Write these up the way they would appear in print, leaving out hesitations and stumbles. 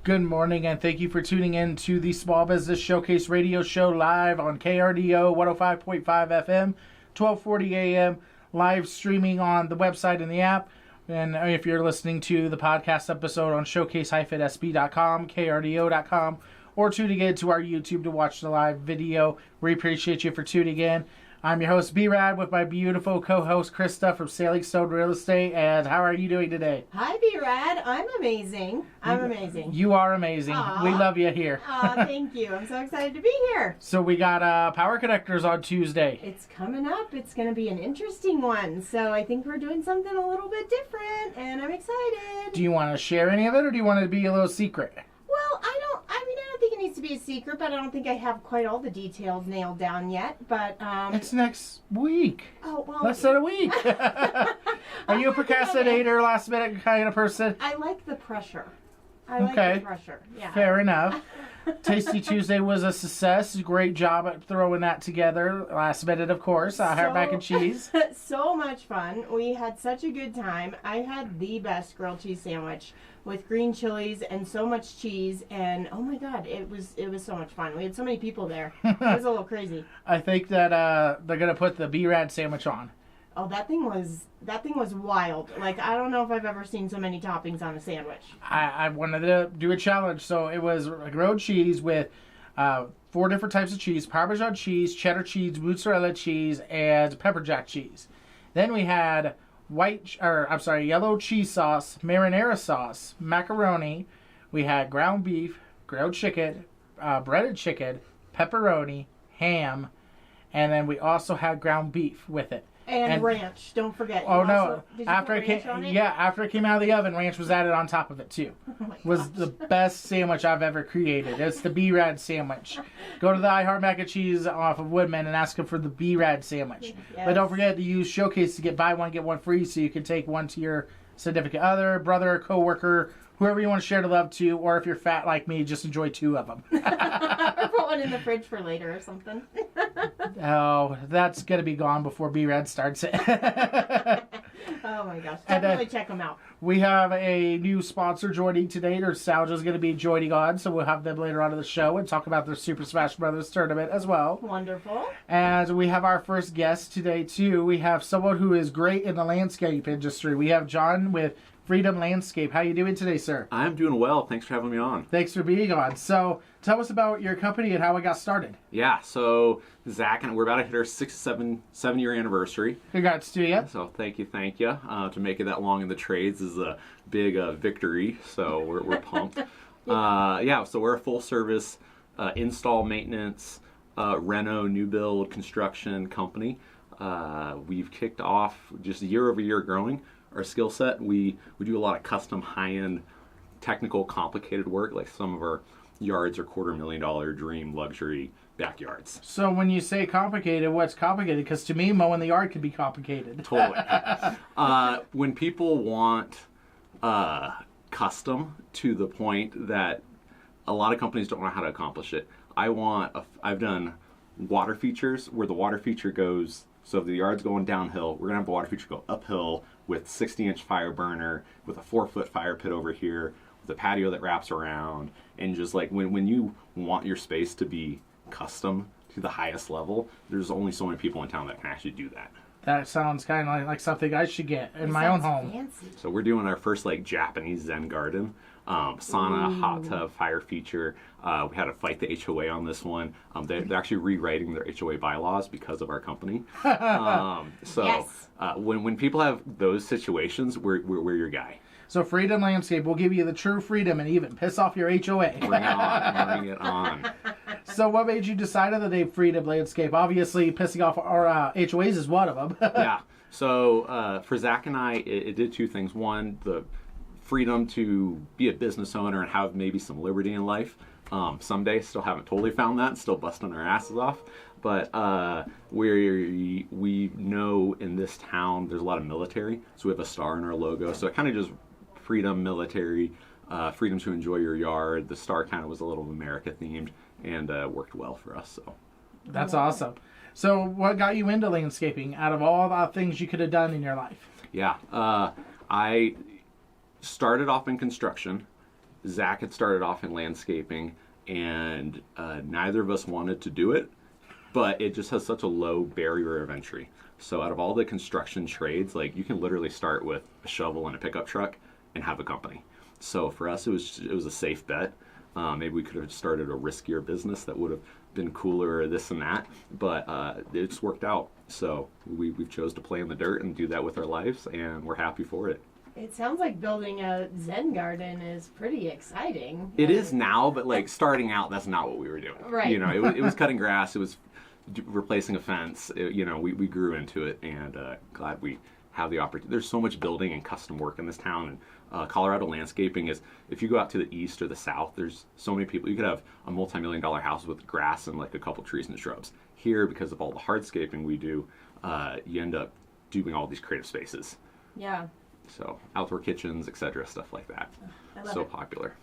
Good morning, and thank you for tuning in to the Small Business Showcase radio show live on KRDO 105.5 FM, 1240 AM, live streaming on the website and the app. And if you're listening to the podcast episode on showcase-sb.com, krdo.com, or tuning in to our YouTube to watch the live video, we appreciate you for tuning in. I'm your host, B-Rad, with my beautiful co-host, Crysta from Sailing Stone Real Estate. And how are you doing today? Hi, B-Rad. I'm amazing. You are amazing. Aww. We love you here. Thank you. I'm so excited to be here. So we got Power Connectors on Tuesday. It's coming up. It's going to be an interesting one. So I think we're doing something a little bit different, and I'm excited. Do you want to share any of it, or do you want it to be a little secret? Well, I don't think it needs to be a secret, but I don't think I have quite all the details nailed down yet. But it's next week. Oh, well. Less than a week. Are you a procrastinator, last minute kind of person? I like the pressure. Like the pressure. Yeah. Fair enough. Tasty Tuesday was a success. Great job at throwing that together. Last minute, of course. Our mac and cheese. So much fun. We had such a good time. I had the best grilled cheese sandwich with green chilies and so much cheese, and oh my god, it was so much fun. We had so many people there. It was a little crazy. I think that they're gonna put the B-Rad sandwich on. Oh, that thing was wild. Like, I don't know if I've ever seen so many toppings on a sandwich. I wanted to do a challenge, so it was grilled cheese with 4 different types of cheese: Parmesan cheese, cheddar cheese, mozzarella cheese, and pepper jack cheese. Then we had yellow cheese sauce, marinara sauce, macaroni. We had ground beef, grilled chicken, breaded chicken, pepperoni, ham, and then we also had ground beef with it. And ranch, don't forget. Oh no! After it came out of the oven, ranch was added on top of it too. Was the best sandwich I've ever created. It's the B-Rad sandwich. Go to the I Heart Mac and Cheese off of Woodmen and ask them for the B-Rad sandwich. Yes. But don't forget to use Showcase to buy one get one free, so you can take one to your significant other, brother, coworker, whoever you want to share the love to, or if you're fat like me, just enjoy 2 of them. Or put one in the fridge for later or something. Oh, that's going to be gone before B-Rad starts it. Oh my gosh, definitely check them out. We have a new sponsor joining today. Nerdstalgia's going to be joining on, so we'll have them later on in the show and talk about their Super Smash Brothers tournament as well. Wonderful. And we have our first guest today, too. We have someone who is great in the landscape industry. We have John with Freedom Landscape. How you doing today, sir? I'm doing well. Thanks for having me on. Thanks for being on. So, tell us about your company and how it got started. Yeah, so Zach and we're about to hit our 7-year anniversary. Congrats to you. So thank you. To make it that long in the trades is a big victory. So we're pumped. So we're a full service install, maintenance, reno, new build, construction company. We've kicked off just year over year growing our skill set. We do a lot of custom, high-end, technical, complicated work. Like some of our yards are $250,000 dream luxury backyards. So when you say complicated, what's complicated? Because to me, mowing the yard can be complicated. Totally. When people want custom to the point that a lot of companies don't know how to accomplish it, I've done water features where the water feature goes. So if the yard's going downhill, we're going to have the water feature go uphill with 60-inch fire burner, with a 4-foot fire pit over here, with a patio that wraps around. And just like when you want your space to be custom to the highest level, there's only so many people in town that can actually do that. That sounds kind of like something I should get in my own home. Fancy. So we're doing our first Japanese Zen garden. Sauna, hot tub, fire feature. We had to fight the HOA on this one. They're actually rewriting their HOA bylaws because of our company. Yes. When people have those situations, we're your guy. So Freedom Landscape will give you the true freedom and even piss off your HOA. Bring it on. So what made you decide on the name Freedom Landscape? Obviously, pissing off our HOAs is one of them. Yeah. So for Zach and I, it did 2 things. One, the freedom to be a business owner and have maybe some liberty in life. Someday, still haven't totally found that, still busting our asses off. But we know in this town there's a lot of military, so we have a star in our logo. So it kind of just freedom, military, freedom to enjoy your yard. The star kind of was a little America themed and worked well for us. So that's awesome. So what got you into landscaping out of all the things you could have done in your life? Yeah, I started off in construction, Zach had started off in landscaping, and neither of us wanted to do it, but it just has such a low barrier of entry. So out of all the construction trades, like you can literally start with a shovel and a pickup truck and have a company. So for us, it was a safe bet. Maybe we could have started a riskier business that would have been cooler or this and that, but it's worked out. So we've chose to play in the dirt and do that with our lives, and we're happy for it. It sounds like building a Zen garden is pretty exciting. It is now, but like starting out, that's not what we were doing. Right. You know, it was cutting grass. It was replacing a fence. You know, we grew into it, and glad we have the opportunity. There's so much building and custom work in this town, and Colorado landscaping is, if you go out to the east or the south, there's so many people. You could have a multi-million-dollar house with grass and like a couple trees and shrubs. Here, because of all the hardscaping we do, you end up doing all these creative spaces. Yeah. So outdoor kitchens, etc., stuff like that. So popular.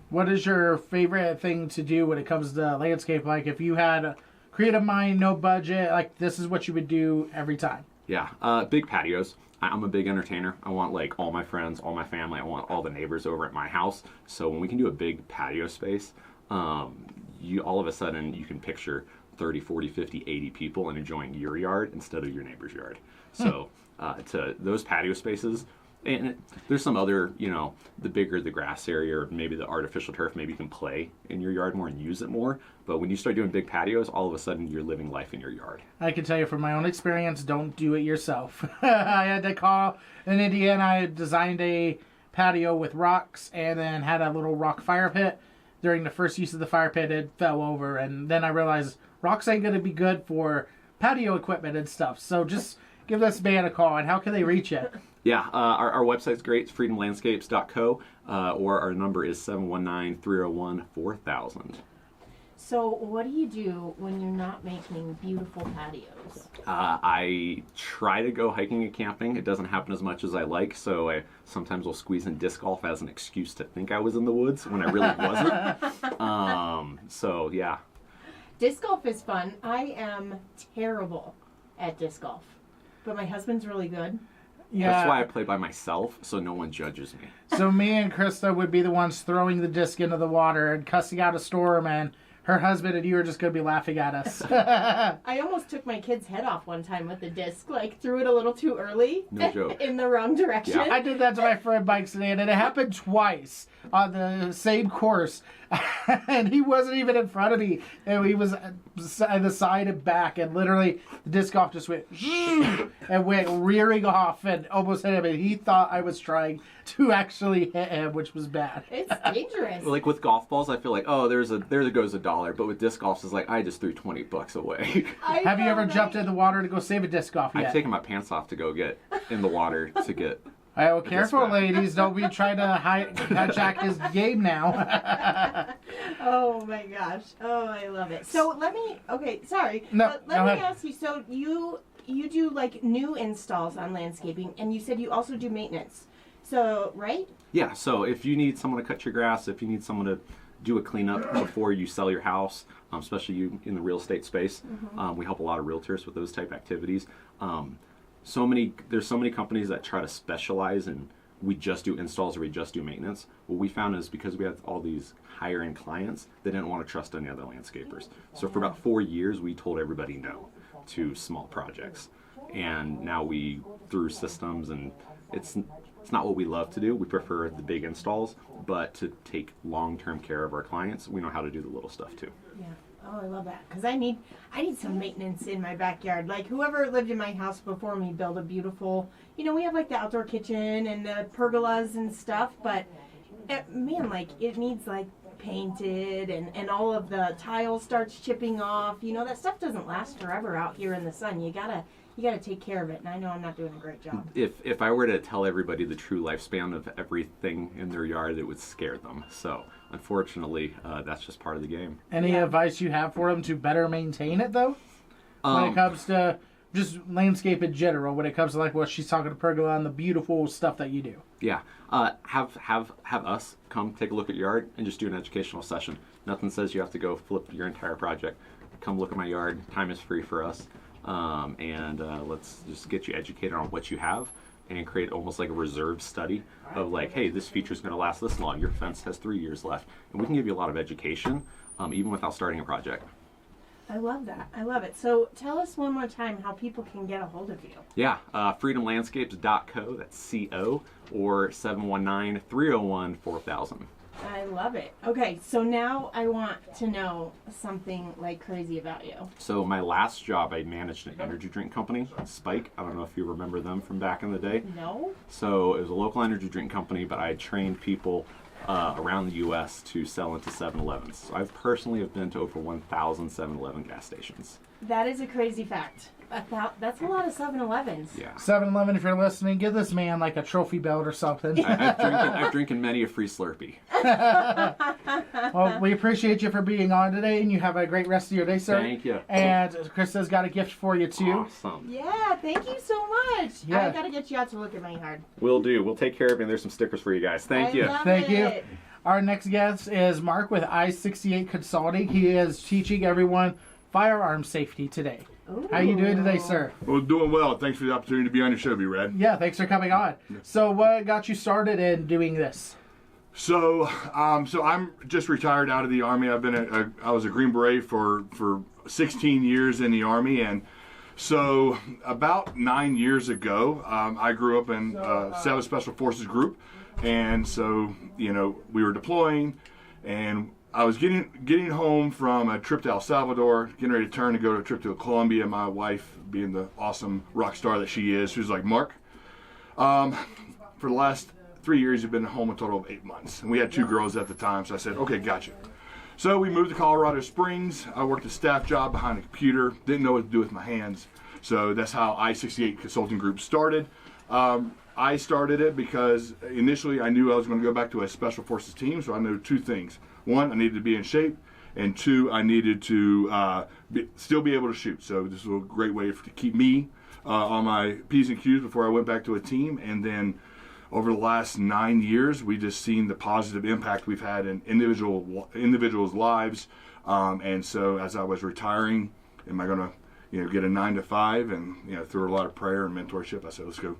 What is your favorite thing to do when it comes to landscape? Like if you had a creative mind, no budget, like this is what you would do every time. Yeah, big patios. I'm a big entertainer. I want like all my friends, all my family. I want all the neighbors over at my house. So when we can do a big patio space, you all of a sudden you can picture 30, 40, 50, 80 people and enjoying your yard instead of your neighbor's yard. So to those patio spaces, and there's some other, you know, the bigger the grass area or maybe the artificial turf, maybe you can play in your yard more and use it more. But when you start doing big patios, all of a sudden you're living life in your yard. I can tell you from my own experience, don't do it yourself. I had to call in Indiana. I had designed a patio with rocks and then had a little rock fire pit. During the first use of the fire pit, it fell over. And then I realized rocks ain't going to be good for patio equipment and stuff. So just give this man a call. And how can they reach you? Yeah, our website's great. It's freedomlandscapes.co, or our number is 719-301-4000. So what do you do when you're not making beautiful patios? I try to go hiking and camping. It doesn't happen as much as I like, so I sometimes will squeeze in disc golf as an excuse to think I was in the woods when I really wasn't. So, yeah. Disc golf is fun. I am terrible at disc golf, but my husband's really good. Yeah. That's why I play by myself, so no one judges me. So me and Crysta would be the ones throwing the disc into the water and cussing out a storm, and her husband and you are just going to be laughing at us. I almost took my kid's head off one time with the disc, like threw it a little too early. No joke. In the wrong direction. Yeah. I did that to my friend Mike Sedan, and it happened twice on the same course. And he wasn't even in front of me. And he was on the side and back, and literally the disc golf just went and went rearing off and almost hit him. And he thought I was trying to actually hit him, which was bad. It's dangerous. Like with golf balls, I feel like, oh, there goes $1. But with disc golf, it's like, I just threw $20 away. Have you ever jumped in the water to go save a disc golf yet? I've taken my pants off to go get in the water to get... Oh, careful, ladies. Don't be trying to hijack his game now. Oh, my gosh. Oh, I love it. So let me... Okay, sorry. No, but let go me ahead. ask you, so you do, like, new installs on landscaping, and you said you also do maintenance. So, right? Yeah, so if you need someone to cut your grass, if you need someone to do a cleanup before you sell your house, especially you in the real estate space, we help a lot of realtors with those type activities. There's so many companies that try to specialize in we just do installs or we just do maintenance. What we found is because we have all these higher end clients, they didn't want to trust any other landscapers. So for about 4 years, we told everybody no to small projects. And now we, through systems, and it's not what we love to do. We prefer the big installs, but to take long-term care of our clients, we know how to do the little stuff too. Yeah. Oh, I love that. Because I need some maintenance in my backyard. Like, whoever lived in my house before me built a beautiful, we have, like, the outdoor kitchen and the pergolas and stuff, but, man, like, it needs, like, painted and all of the tile starts chipping off. That stuff doesn't last forever out here in the sun. You gotta take care of it, and I know I'm not doing a great job. If I were to tell everybody the true lifespan of everything in their yard, it would scare them. So, unfortunately, that's just part of the game. Any advice you have for them to better maintain it, though? When it comes to just landscape in general, when it comes to like what she's talking to pergola and the beautiful stuff that you do. Yeah, have us come take a look at your yard and just do an educational session. Nothing says you have to go flip your entire project. Come look at my yard. Time is free for us. And let's just get you educated on what you have. and create almost like a reserve study of like, hey, this feature is going to last this long. Your fence has 3 years left, and we can give you a lot of education, even without starting a project. I love that. I love it. So tell us one more time how people can get a hold of you. Yeah, freedomlandscapes.co, that's C-O, or 719-301-4000. I love it. Okay, so now I want to know something like crazy about you. So my last job, I managed an energy drink company, Spike. I don't know if you remember them from back in the day. No? So it was a local energy drink company, but I trained people around the U.S. to sell into 7-Elevens. So I've personally have been to over 1,000 7-Eleven gas stations. That is a crazy fact. That's a lot of 7-Elevens. Yeah. 7-Eleven, if you're listening, give this man like a trophy belt or something. I've drinking many a free Slurpee. Well, we appreciate you for being on today, and you have a great rest of your day, sir. Thank you. And Crista's got a gift for you, too. Awesome. Yeah, thank you so much. Yeah. I got to get you out to look at my yard. Will do. We'll take care of it, and there's some stickers for you guys. Thank you. Thank you. Our next guest is Mark with I68 Consulting. He is teaching everyone firearm safety today. Ooh. How you doing today, sir? Well, doing well. Thanks for the opportunity to be on your show, B-Rad. Yeah, thanks for coming on. So what got you started in doing this? So I'm just retired out of the Army. I was a Green Beret for 16 years in the Army, and so about 9 years ago, I grew up in 7 Special Forces Group, and so we were deploying, and I was getting home from a trip to El Salvador, getting ready to turn to go to a trip to Colombia. My wife, being the awesome rock star that she is, she was like, Mark, for the last 3 years, you've been home a total of 8 months. And we had 2 girls at the time, so I said, okay, gotcha. So we moved to Colorado Springs. I worked a staff job behind a computer, didn't know what to do with my hands. So that's how I68 Consulting Group started. I started it because initially I knew I was going to go back to a Special Forces team, so I knew 2 things. 1, I needed to be in shape, and 2, I needed to still be able to shoot. So this was a great way to keep me on my P's and Q's before I went back to a team. And then over the last 9 years, we just seen the positive impact we've had in individuals' lives. And so as I was retiring, am I going to get a 9 to 5? And through a lot of prayer and mentorship, I said, let's go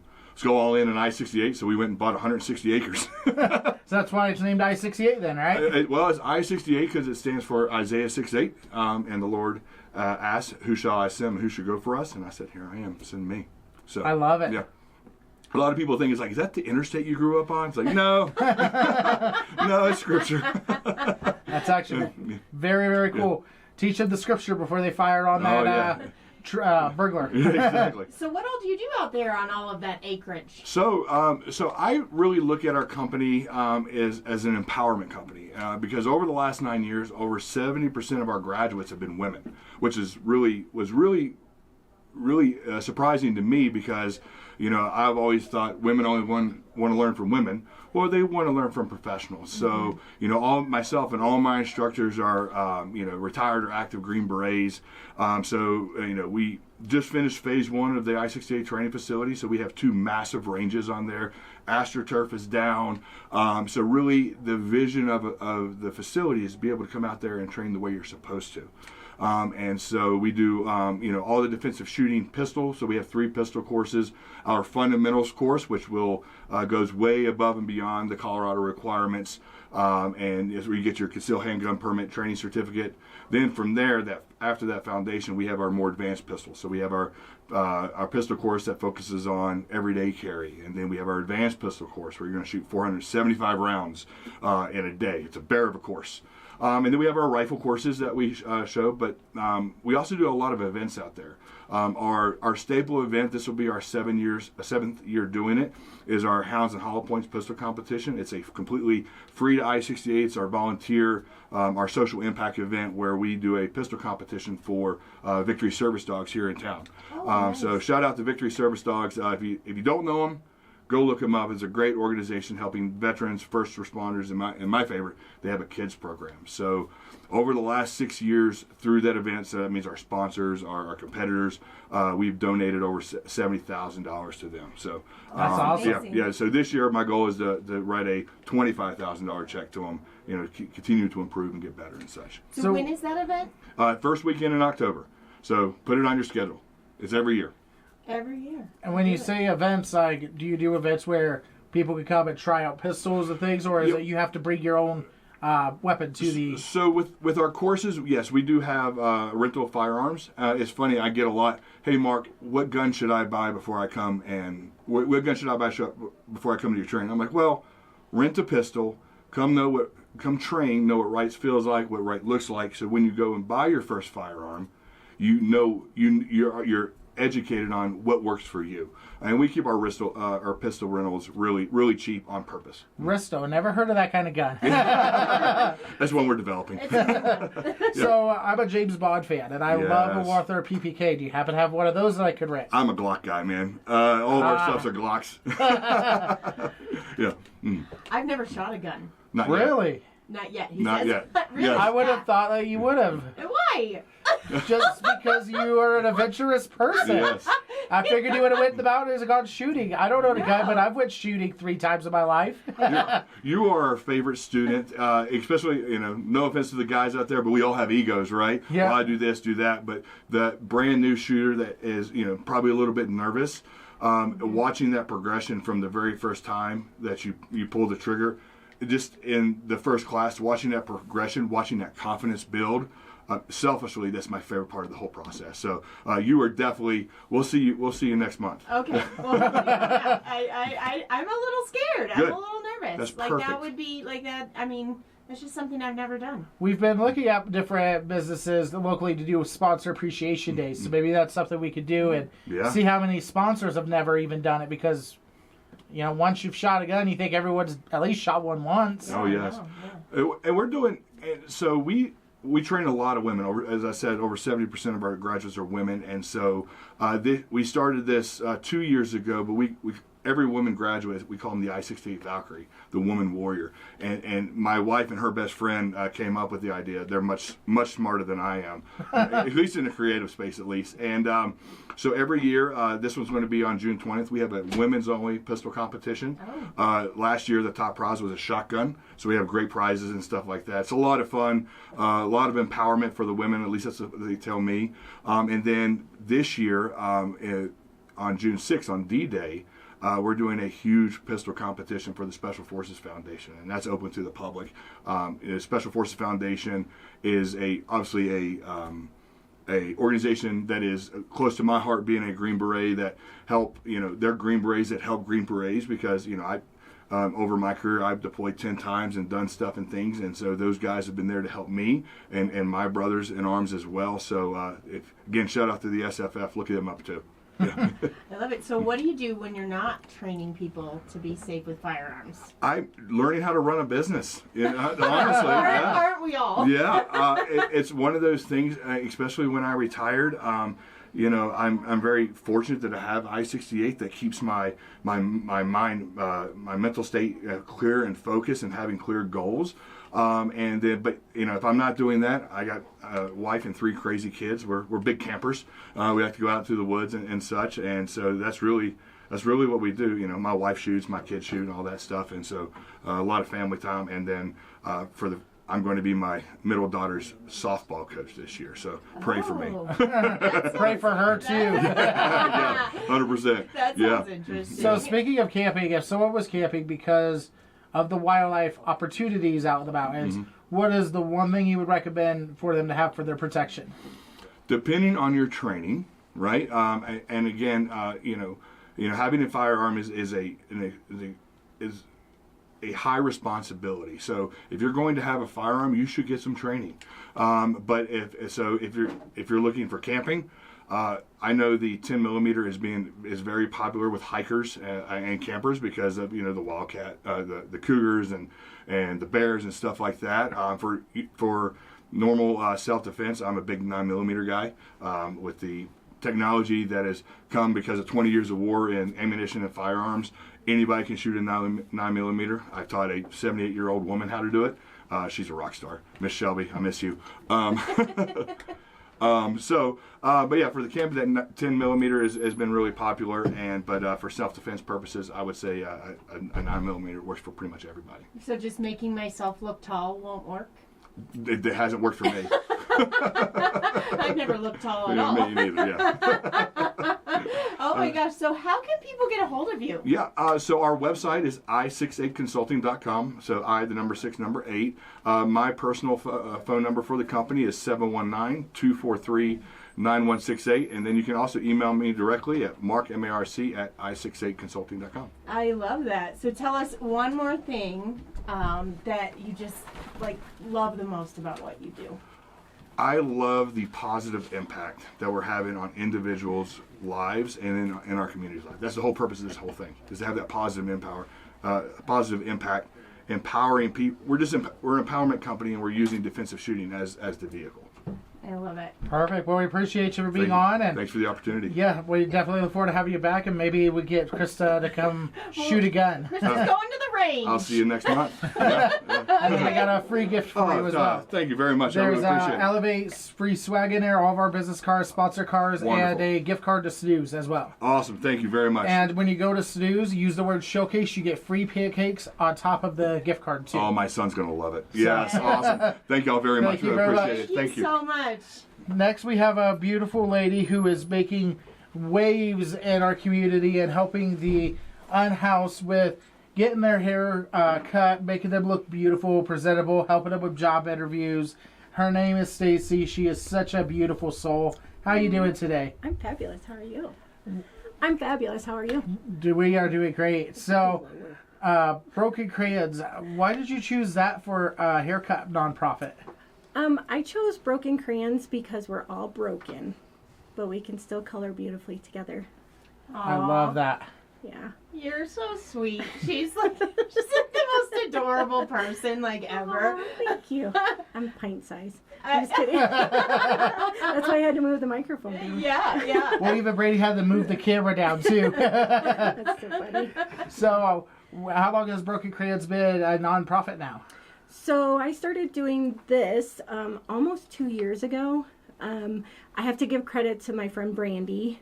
all in I68. So we went and bought 160 acres. So that's why it's named I68 then, right? Well, it's I68 because it stands for Isaiah 6:8. And the Lord asked, who shall I send? Who should go for us? And I said, here I am, send me. So I love it. Yeah. A lot of people think it's like, is that the interstate you grew up on? It's like, no. No, it's scripture. That's actually very, very cool. Yeah. Teach them the scripture before they fire on that burglar. Exactly. So what all do you do out there on all of that acreage? So I really look at our company as an empowerment company because over the last 9 years, over 70% of our graduates have been women, which was really surprising to me because I've always thought women only want to learn from women. Well, they want to learn from professionals. So all myself and all my instructors are retired or active Green Berets. We just finished phase 1 of the I68 training facility. So we have 2 massive ranges on there. AstroTurf is down. So really the vision of the facility is to be able to come out there and train the way you're supposed to. And so we do, all the defensive shooting pistols. So we have 3 pistol courses. Our fundamentals course, which goes way above and beyond the Colorado requirements, and is where you get your concealed handgun permit training certificate. Then from there, after that foundation, we have our more advanced pistols. So we have our pistol course that focuses on everyday carry, and then we have our advanced pistol course where you're going to shoot 475 rounds in a day. It's a bear of a course. And then we have our rifle courses that we show, but we also do a lot of events out there. Our staple event, this will be our 7th year doing it, is our Hounds and Hollow Points pistol competition. It's a completely free to I68. It's our volunteer, our social impact event where we do a pistol competition for Victory Service Dogs here in town. Oh, nice. So shout out to Victory Service Dogs. If you don't know them, go look them up. It's a great organization helping veterans, first responders, and my favorite, they have a kids program. So over the last 6 years through that event, so that means our sponsors, our competitors, we've donated over $70,000 to them. So that's awesome. Yeah. So this year my goal is to write a $25,000 check to them, continue to improve and get better and such. So when is that event? First weekend in October. So put it on your schedule. It's every year. Every year. And when you say events, like, do you do events where people can come and try out pistols and things, or is it you have to bring your own weapon to the... So with our courses, yes, we do have rental of firearms. It's funny, I get a lot, hey Mark, what gun should I buy before I come and... What gun should I buy before I come to your training? I'm like, well, rent a pistol, come train, know what right feels like, what right looks like, so when you go and buy your first firearm, you know you're educated on what works for you. And we keep our pistol rentals really, really cheap on purpose. Risto, never heard of that kind of gun. That's one we're developing. So I'm a James Bond fan, and I love a Walther PPK. Do you happen to have one of those that I could rent? I'm a Glock guy, man. All of our stuffs are Glocks. Yeah. Mm. I've never shot a gun. Not really? Yet. Not yet. Not yet. Really? Yes. I would have thought that you would have. Why? Just because you are an adventurous person. Yes. I figured you would have went in the mountains and gone shooting. I don't know the guy, but I've went shooting 3 times in my life. You are our favorite student, especially, no offense to the guys out there, but we all have egos, right? Yeah. Well, I do this, do that. But the brand new shooter that is, probably a little bit nervous, watching that progression from the very first time that you pull the trigger, just in the first class, watching that progression, watching that confidence build, selfishly, that's my favorite part of the whole process. So you are definitely. We'll see you next month. Okay. Well, yeah, I'm a little scared. Good. I'm a little nervous. That's like perfect. that would be like that. I mean, it's just something I've never done. We've been looking at different businesses locally to do sponsor appreciation days. So maybe that's something we could do and see how many sponsors have never even done it, because once you've shot a gun, you think everyone's at least shot one once. Oh yes. And we're doing. So we train a lot of women. As I said, over 70% of our graduates are women, and so we started this 2 years ago. But every woman graduate, we call them the I68 Valkyrie, the woman warrior. And my wife and her best friend came up with the idea. They're much smarter than I am, at least in the creative space, at least. And so every year, this one's going to be on June 20th. We have a women's only pistol competition. Last year, the top prize was a shotgun. So we have great prizes and stuff like that. It's a lot of fun, a lot of empowerment for the women. At least that's what they tell me. And then this year, on June 6th, on D-Day, we're doing a huge pistol competition for the Special Forces Foundation, and that's open to the public. Special Forces Foundation is obviously a organization that is close to my heart, being a Green Beret that help, they're Green Berets that help Green Berets, because, I over my career, I've deployed 10 times and done stuff and things, and so those guys have been there to help me and my brothers in arms as well. So, again, shout out to the SFF. Look at them up too. Yeah. I love it. So what do you do when you're not training people to be safe with firearms? I'm learning how to run a business. Honestly, aren't we all? Yeah, it's one of those things, especially when I retired. I'm very fortunate that I have I68 that keeps my mind, my mental state clear and focused, and having clear goals. But if I'm not doing that, I got a wife and 3 crazy kids. We're big campers. We like to go out to the woods and such, and so that's really what we do. My wife shoots, my kids shoot, and all that stuff, and so a lot of family time. And then I'm going to be my middle daughter's softball coach this year, so pray for me. Pray for her too. Yeah, 100%. That sounds interesting. So speaking of camping, if someone was camping because of the wildlife opportunities out in the mountains, what is the one thing you would recommend for them to have for their protection? Depending on your training, right? And again, having a firearm is a high responsibility. So if you're going to have a firearm, you should get some training. But if you're looking for camping, I know the 10 millimeter is very popular with hikers and campers because of the wildcat, the cougars and the bears and stuff like that. For normal self-defense, I'm a big 9 millimeter guy. With the technology that has come because of 20 years of war in ammunition and firearms, anybody can shoot a 9 millimeter. I taught a 78-year-old woman how to do it. She's a rock star, Miss Shelby. I miss you. But yeah, for the camp, that 10 millimeter has been really popular, but for self-defense purposes, I would say a 9 millimeter works for pretty much everybody. So just making myself look tall won't work? It hasn't worked for me. I've never looked tall at all. Me neither, yeah. Oh my gosh. So how can people get a hold of you? Yeah, so our website is I68consulting.com. So I, the number 6, number 8. My personal phone number for the company is 719-243-9168. And then you can also email me directly at marc, at I68consulting.com. I love that. So tell us one more thing that you just love the most about what you do. I love the positive impact that we're having on individuals' lives and in our community's life. That's the whole purpose of this whole thing, is to have that positive impact, empowering people. We're an empowerment company, and we're using defensive shooting as the vehicle. I love it. Perfect. Well, we appreciate you for being on. And thanks for the opportunity. Yeah, we definitely look forward to having you back, and maybe we get Crysta to come shoot a gun. Crysta's going to the range. I'll see you next month. Yeah. And then I got a free gift for you as well. Thank you very much. There's I really appreciate it. Elevate free swag in there, all of our business cards, sponsor cards, Wonderful. and a gift card to Snooze as well. Awesome. Thank you very much. And when you go to Snooze, use the word showcase, you get free pancakes on top of the gift card too. Oh, my son's going to love it. Yes, awesome. Thank you all very much. you I very appreciate much. it. Thank you. so much. Next, we have a beautiful lady who is making waves in our community and helping the unhoused with getting their hair cut, making them look beautiful, presentable, helping them with job interviews. Her name is Staci. She is such a beautiful soul. How are you doing today? I'm fabulous. How are you? I'm fabulous. How are you? We are doing great. So, Broken Crayons, why did you choose that for a haircut nonprofit? I chose Broken Crayons because we're all broken, but we can still color beautifully together. I love that. Yeah. You're so sweet. She's like the most adorable person ever. Oh, thank you. I'm pint size. I'm just kidding. That's why I had to move the microphone down. Yeah. Well, even Brady had to move the camera down too. That's so funny. So, how long has Broken Crayons been a nonprofit now? So I started doing this almost 2 years ago. I have to give credit to my friend Brandy.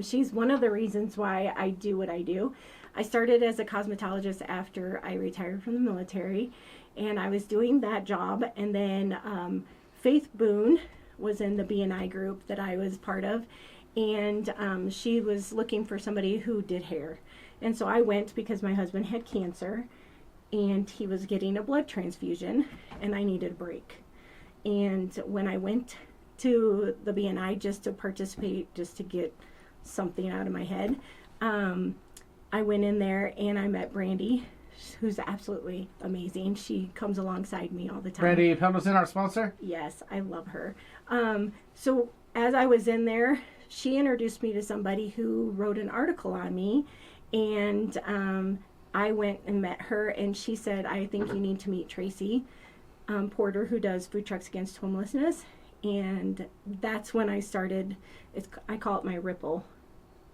She's one of the reasons why I do what I do. I started as a cosmetologist after I retired from the military, and I was doing that job. And then Faith Boone was in the B&I group that I was part of, and she was looking for somebody who did hair. And so I went because my husband had cancer, and he was getting a blood transfusion, and I needed a break. And when I went to the B&I just to participate, just to get something out of my head, I went in there and I met Brandy, who's absolutely amazing. She comes alongside me all the time. Brandy Pendleton, our sponsor? Yes, I love her. So as I was in there, she introduced me to somebody who wrote an article on me, and I went and met her, and she said, I think you need to meet Tracy Porter, who does Food Trucks Against Homelessness. And that's when I started, I call it my ripple,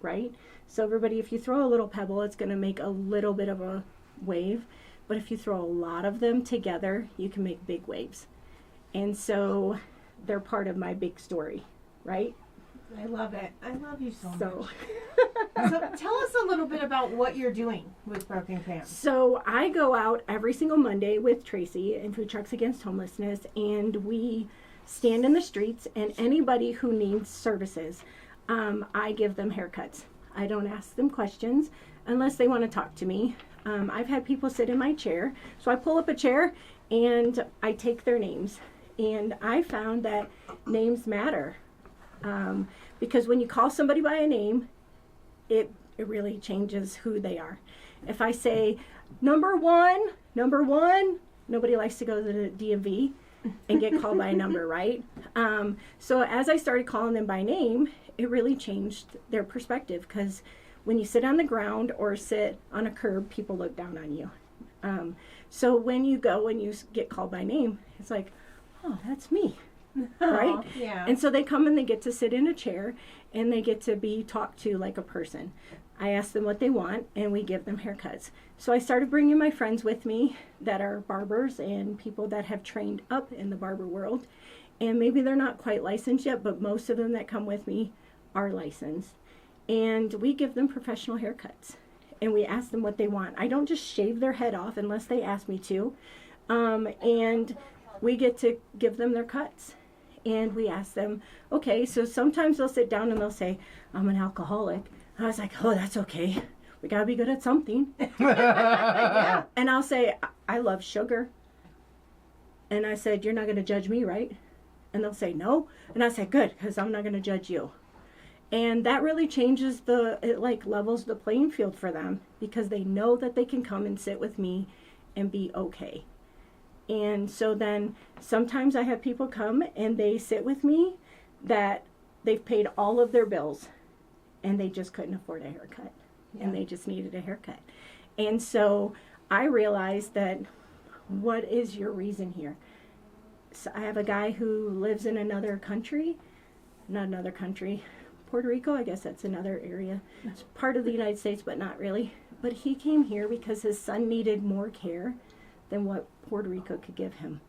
right? So everybody, if you throw a little pebble, it's going to make a little bit of a wave. But if you throw a lot of them together, you can make big waves. And so they're part of my big story, right? I love it. I love you so much. So Tell us a little bit about what you're doing with Broken Crayons. So I go out every single Monday with Tracy in Food Trucks Against Homelessness, and we stand in the streets, and anybody who needs services, I give them haircuts. I don't ask them questions unless they want to talk to me. I've had people sit in my chair, so I pull up a chair and I take their names. And I found that names matter, because when you call somebody by a name, it really changes who they are. If I say number one, nobody likes to go to the DMV and get called by a number, right? So as I started calling them by name, it really changed their perspective, because when you sit on the ground or sit on a curb, people look down on you. So when you go and you get called by name, it's like, oh, that's me, right? Oh, yeah. And so they come and they get to sit in a chair and they get to be talked to like a person. I ask them what they want and we give them haircuts. So I started bringing my friends with me that are barbers and people that have trained up in the barber world. And maybe they're not quite licensed yet, but most of them that come with me are licensed. And we give them professional haircuts. And we ask them what they want. I don't just shave their head off unless they ask me to. And we get to give them their cuts. And we ask them, okay, so sometimes they'll sit down and they'll say, I'm an alcoholic, I was like, oh, that's okay. We gotta be good at something. Yeah. And I'll say, I love sugar. And I said, you're not gonna judge me, right? And they'll say, no. And I say, good, because I'm not gonna judge you. And that really changes it like levels the playing field for them, because they know that they can come and sit with me and be okay. And so then sometimes I have people come and they sit with me that they've paid all of their bills and they just couldn't afford a haircut. Yeah. And they just needed a haircut. And so I realized that, what is your reason here? So I have a guy who lives in another country, Puerto Rico, I guess that's another area. It's part of the United States, but not really. But he came here because his son needed more care than what Puerto Rico could give him.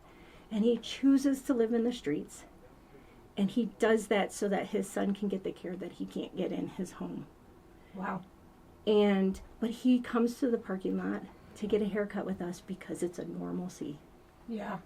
And he chooses to live in the streets. And he does that so that his son can get the care that he can't get in his home. Wow. But he comes to the parking lot to get a haircut with us because it's a normalcy. Yeah.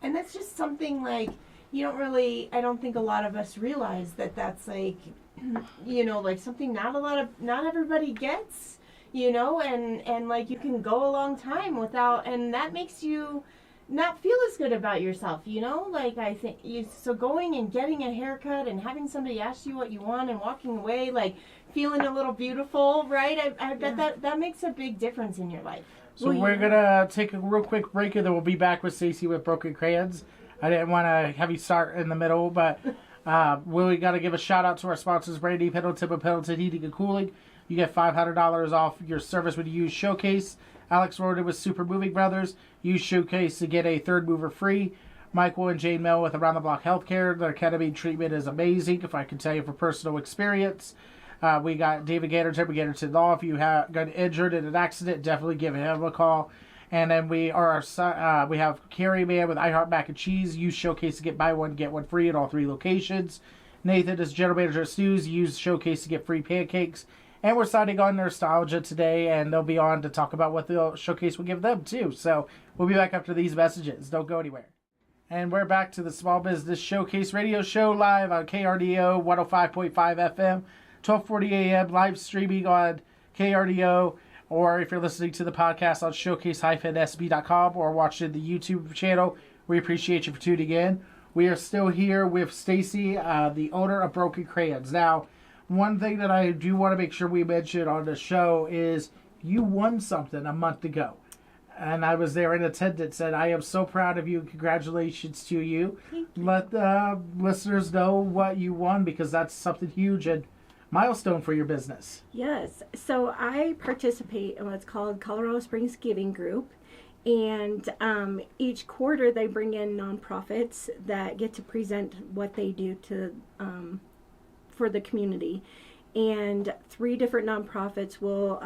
And that's just something like, I don't think a lot of us realize that that's like, like something not everybody gets, and like you can go a long time without, and that makes you not feel as good about yourself, like I think so going and getting a haircut and having somebody ask you what you want and walking away like feeling a little beautiful, right? I bet that makes a big difference in your life. So we're gonna take a real quick break, and then we'll be back with Staci with Broken Crayons. I didn't want to have you start in the middle, but we got to give a shout out to our sponsors, Brandy Pendleton with Pendleton Heating and Cooling. You get $500 off your service when you use Showcase. Alex Roldan with Super Moving Brothers. Use Showcase to get a third mover free. Michael and Jane Mehl with Around the Block Healthcare. Their ketamine treatment is amazing, if I can tell you from personal experience. We got David Ganderton with Ganderton Law. If you got injured in an accident, definitely give him a call. And then we have Kerry Man with I Heart Mac and Cheese. Use Showcase to get buy one, get one free at all 3 locations. Nathan is General Manager of Snooze. Use Showcase to get free pancakes. And we're signing on Nerdstalgia today, and they'll be on to talk about what the Showcase will give them, too. So we'll be back after these messages. Don't go anywhere. And we're back to the Small Business Showcase radio show live on KRDO 105.5 FM, 1240 AM, live streaming on KRDO, or if you're listening to the podcast on showcase-sb.com or watching the YouTube channel, we appreciate you for tuning in. We are still here with Staci, the owner of Broken Crayons. Now, one thing that I do want to make sure we mention on the show is you won something a month ago. And I was there in attendance, and I am so proud of you. Congratulations to you. Let the listeners know what you won, because that's something huge and milestone for your business. Yes. So I participate in what's called Colorado Springs Giving Group. And each quarter they bring in nonprofits that get to present what they do to for the community. And 3 different nonprofits will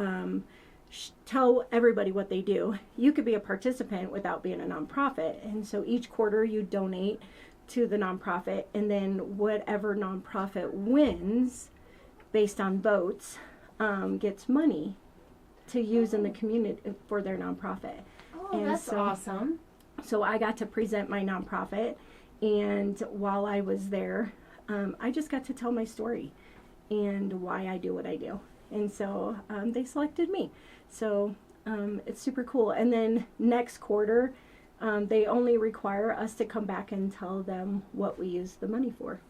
tell everybody what they do. You could be a participant without being a nonprofit. And so each quarter you donate to the nonprofit, and then whatever nonprofit wins based on votes gets money to use in the community for their nonprofit. Oh, and that's awesome. So I got to present my nonprofit, and while I was there, I just got to tell my story and why I do what I do. And so they selected me. So it's super cool. And then next quarter, they only require us to come back and tell them what we use the money for.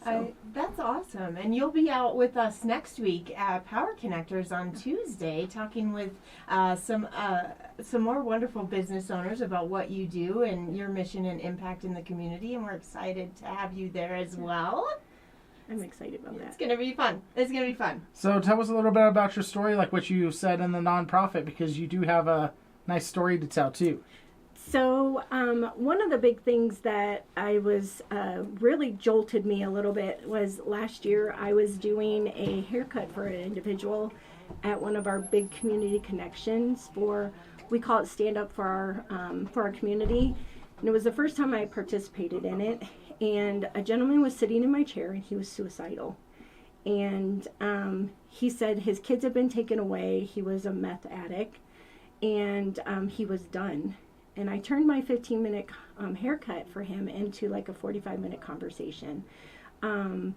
So. That's awesome. And you'll be out with us next week at Power Connectors on Tuesday, talking with some more wonderful business owners about what you do and your mission and impact in the community. And we're excited to have you there as well. I'm excited about that. It's going to be fun. It's going to be fun. So tell us a little bit about your story, like what you said in the nonprofit, because you do have a nice story to tell, too. So one of the big things that I was really jolted me a little bit was last year I was doing a haircut for an individual at one of our big community connections we call it Stand Up for our community. And it was the first time I participated in it. And a gentleman was sitting in my chair, and he was suicidal. And he said his kids had been taken away. He was a meth addict, and he was done. And I turned my 15-minute haircut for him into like a 45-minute conversation. And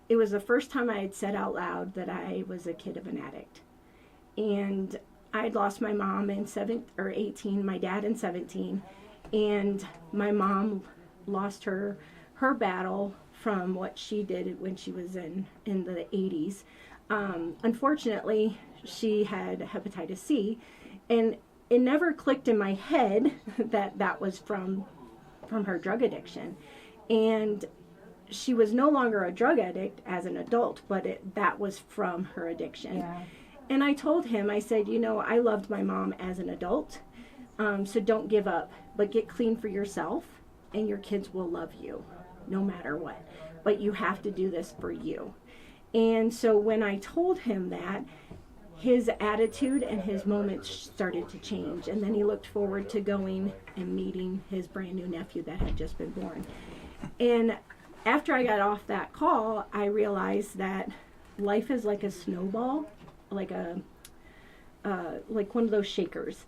it was the first time I had said out loud that I was a kid of an addict. And I had lost my mom in 18, my dad in 17, and my mom lost her battle from what she did when she was in the 80s. Unfortunately, she had hepatitis C, and it never clicked in my head that was from her drug addiction. And she was no longer a drug addict as an adult, but that was from her addiction. Yeah. And I told him, I said, I loved my mom as an adult, so don't give up, but get clean for yourself, and your kids will love you no matter what. But you have to do this for you. And so when I told him that, his attitude and his moments started to change. And then he looked forward to going and meeting his brand new nephew that had just been born. And after I got off that call, I realized that life is like a snowball, like one of those shakers.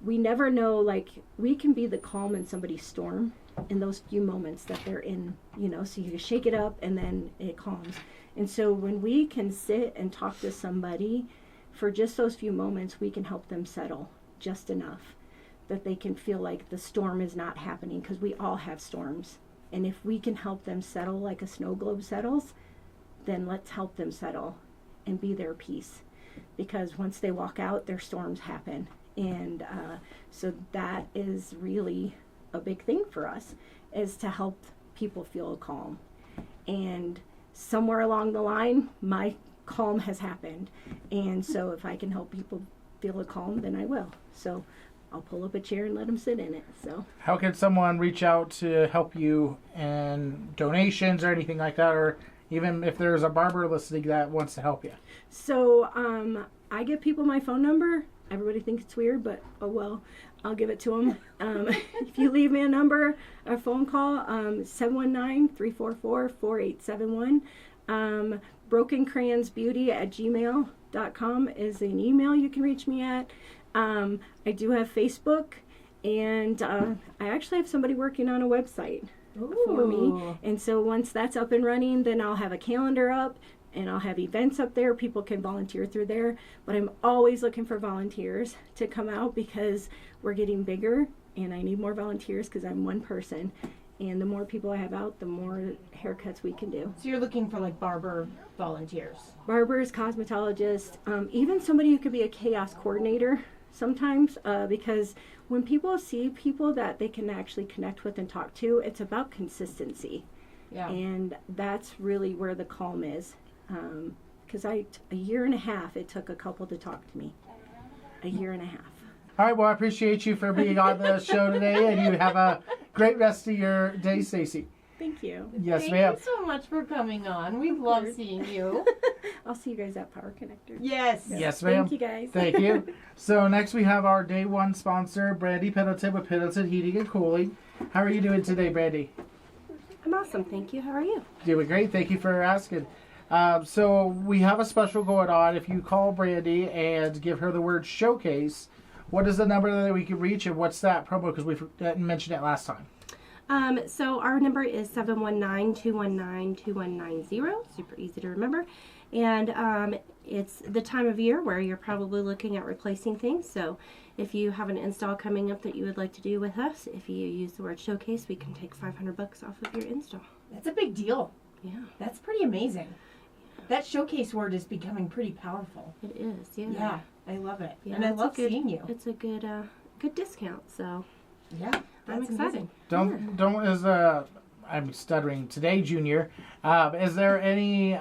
We never know, like, we can be the calm in somebody's storm in those few moments that they're in, so you shake it up and then it calms. And so when we can sit and talk to somebody for just those few moments, we can help them settle just enough that they can feel like the storm is not happening, because we all have storms. And if we can help them settle like a snow globe settles, then let's help them settle and be their peace. Because once they walk out, their storms happen. And so that is really a big thing for us, is to help people feel calm. And somewhere along the line, my calm has happened. And so if I can help people feel a calm, then I will. So I'll pull up a chair and let them sit in it. So how can someone reach out to help you in donations or anything like that, or even if there's a barber listening that wants to help you? So I give people my phone number. Everybody thinks it's weird, but oh well, I'll give it to them. If you leave me a number, a phone call, 719-344-4871. BrokenCrayonsBeauty@gmail.com is an email you can reach me at. I do have Facebook, and I actually have somebody working on a website for me. And so once that's up and running, then I'll have a calendar up, and I'll have events up there. People can volunteer through there. But I'm always looking for volunteers to come out, because we're getting bigger, and I need more volunteers because I'm one person. And the more people I have out, the more haircuts we can do. So you're looking for like barber volunteers? Barbers, cosmetologists, even somebody who could be a chaos coordinator sometimes, because when people see people that they can actually connect with and talk to, it's about consistency. Yeah. And that's really where the calm is. Because a year and a half, it took a couple to talk to me. A year and a half. All right, well, I appreciate you for being on the show today, and you have a great rest of your day, Staci. Thank you. Yes, Thank ma'am. you so much for coming on. We love seeing you. I'll see you guys at Power Connector. Yes. Yes, ma'am. Thank you, guys. Thank you. So next we have our day one sponsor, Brandy Pendleton with Pendleton Heating and Cooling. How are you doing today, Brandy? I'm awesome, thank you. How are you? Doing great. Thank you for asking. So we have a special going on. If you call Brandy and give her the word showcase, what is the number that we can reach, and what's that promo? Because we didn't mention it last time. So our number is 719-219-2190. Super easy to remember. And it's the time of year where you're probably looking at replacing things. So if you have an install coming up that you would like to do with us, if you use the word showcase, we can take $500 off of your install. That's a big deal. Yeah. That's pretty amazing. That showcase word is becoming pretty powerful. It is, yeah. Yeah, I love it. Yeah, and I it's a love good- seeing you. It's a good discount, so Yeah, I'm that's excited. amazing. I'm stuttering today, Junior. Is there any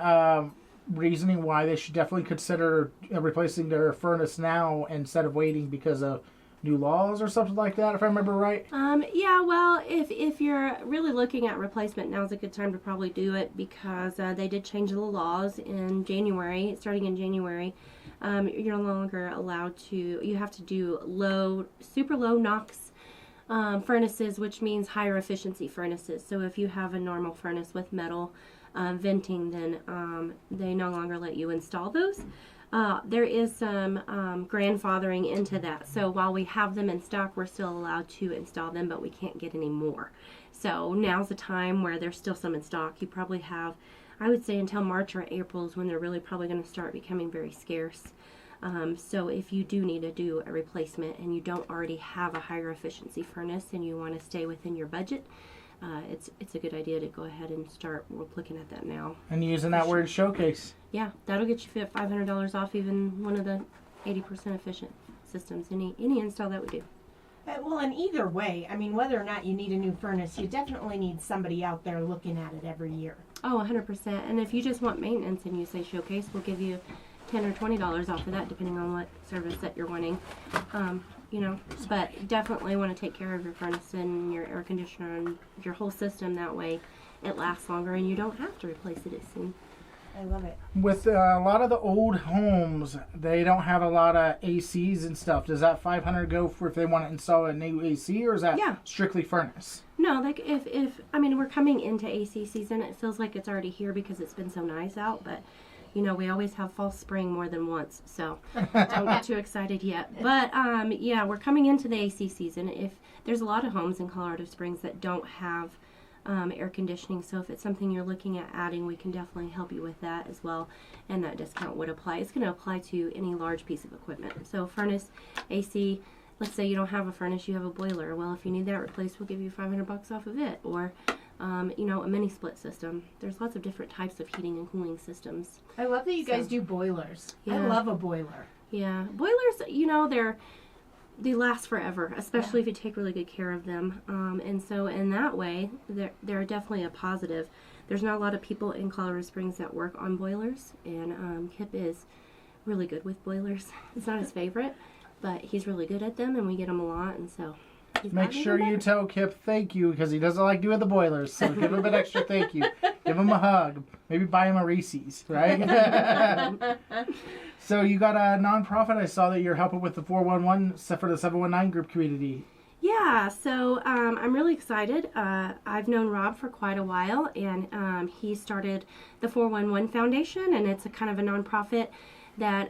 reasoning why they should definitely consider replacing their furnace now instead of waiting because of new laws or something like that, if I remember right? Yeah, well, if you're really looking at replacement, now's a good time to probably do it, because they did change the laws in January, starting in January. You're no longer allowed to, you have to do super low NOx furnaces, which means higher efficiency furnaces. So if you have a normal furnace with metal venting, then they no longer let you install those. There is some grandfathering into that. So while we have them in stock, we're still allowed to install them, but we can't get any more. So now's the time where there's still some in stock. You probably have I would say until March or April is when they're really probably going to start becoming very scarce. So if you do need to do a replacement and you don't already have a higher efficiency furnace and you want to stay within your budget, it's a good idea to go ahead and start looking at that now. And using that word showcase. Yeah, that'll get you $500 off even one of the 80% efficient systems. Any install that would do. Well, and either way, I mean, whether or not you need a new furnace, you definitely need somebody out there looking at it every year. Oh, 100%. And if you just want maintenance and you say showcase, we'll give you $10 or $20 off of that, depending on what service that you're wanting. But definitely want to take care of your furnace and your air conditioner and your whole system. That way it lasts longer and you don't have to replace it as soon. I love it. With a lot of the old homes, they don't have a lot of ACs and stuff. Does that $500 go for if they want to install a new AC, or is that strictly furnace? No, like if we're coming into AC season, it feels like it's already here because it's been so nice out, but we always have false spring more than once, so don't get too excited yet. But we're coming into the AC season. If there's a lot of homes in Colorado Springs that don't have air conditioning, so if it's something you're looking at adding, we can definitely help you with that as well, and that discount would apply. It's going to apply to any large piece of equipment. So furnace, AC, let's say you don't have a furnace, you have a boiler. Well, if you need that replaced, we'll give you $500 off of it, or a mini split system. There's lots of different types of heating and cooling systems. I love that you guys do boilers. Yeah. I love a boiler. Yeah, boilers, they last forever, especially if you take really good care of them. And so in that way, they're definitely a positive. There's not a lot of people in Colorado Springs that work on boilers, and Kip is really good with boilers. It's not his favorite, but he's really good at them, and we get them a lot, and so make sure you tell Kip thank you, because he doesn't like doing the boilers, so give him an extra thank you. Give him a hug. Maybe buy him a Reese's, right? So you got a nonprofit. I saw that you're helping with the 411 for the 719 group community. Yeah, so I'm really excited. I've known Rob for quite a while, and he started the 411 Foundation, and it's a kind of a nonprofit that